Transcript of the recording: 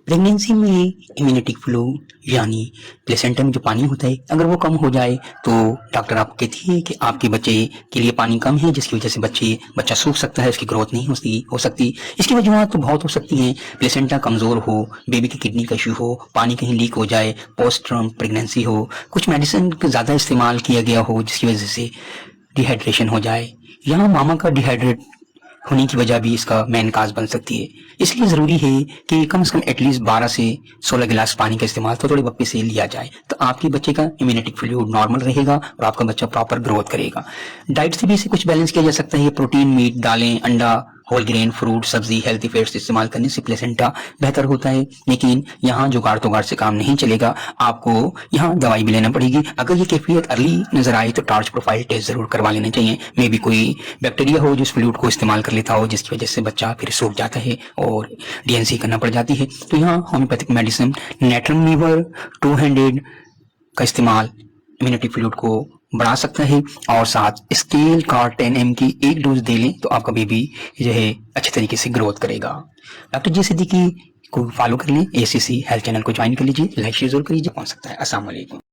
Pregnancy में immunity flu यानी placenta में जो पानी होता है अगर वो कम हो जाए तो डॉक्टर आपको कहती है कि आपके बच्चे के लिए पानी कम है, जिसकी वजह से बच्चा सूख सकता है, उसकी ग्रोथ नहीं हो सकती। इसकी वजूहत तो बहुत हो सकती हैं। प्लेसेंटा कमज़ोर हो, बेबी की किडनी का इशू हो, पानी कहीं लीक हो जाए, पोस्ट टर्म प्रेगनेंसी हो, कुछ मेडिसिन का ज़्यादा इस्तेमाल किया गया हो जिसकी वजह से डिहाइड्रेशन हो जाए, यहाँ मामा का डिहाइड्रेट होने की वजह भी इसका मेन काज बन सकती है। इसलिए ज़रूरी है कि कम से कम एटलीस्ट 12 से 16 गिलास पानी का इस्तेमाल थोड़े वक्त से लिया जाए, तो आपके बच्चे का इम्यूनिटी फ्लूइड नॉर्मल रहेगा और आपका बच्चा प्रॉपर ग्रोथ करेगा। डाइट से भी इसे कुछ बैलेंस किया जा सकता है। प्रोटीन, मीट, दालें, अंडा, होल ग्रेन, फ्रूट, सब्जी, हेल्थी फैट्स इस्तेमाल करने से प्लेसेंटा बेहतर होता है। लेकिन यहाँ जुगाड़ तोगाड़ से काम नहीं चलेगा, आपको यहाँ दवाई भी लेना पड़ेगी। अगर ये कैफियत अर्ली नजर आए तो टॉर्च प्रोफाइल टेस्ट जरूर करवा लेना चाहिए। मे भी कोई बैक्टीरिया हो जो इस फ्लूइड को इस्तेमाल कर लेता हो, जिसकी वजह से बच्चा फिर सूख जाता है और डीएनसी करना पड़ जाती है। तो यहाँ होम्योपैथिक मेडिसिन नेट्रमनीवर 200 का इस्तेमाल इम्यूनिटी फ्लूइड को बढ़ा सकता है और साथ स्केल का 10 mg की एक डोज दे लें तो आपका बेबी जो है अच्छे तरीके से ग्रोथ करेगा। डॉक्टर जी सिद्दीकी को फॉलो कर लें, एसीसी हेल्थ चैनल को ज्वाइन कर लीजिए, लाइक शेयर जरूर करिए, पहुंच सकता है। अस्सलाम वालेकुम।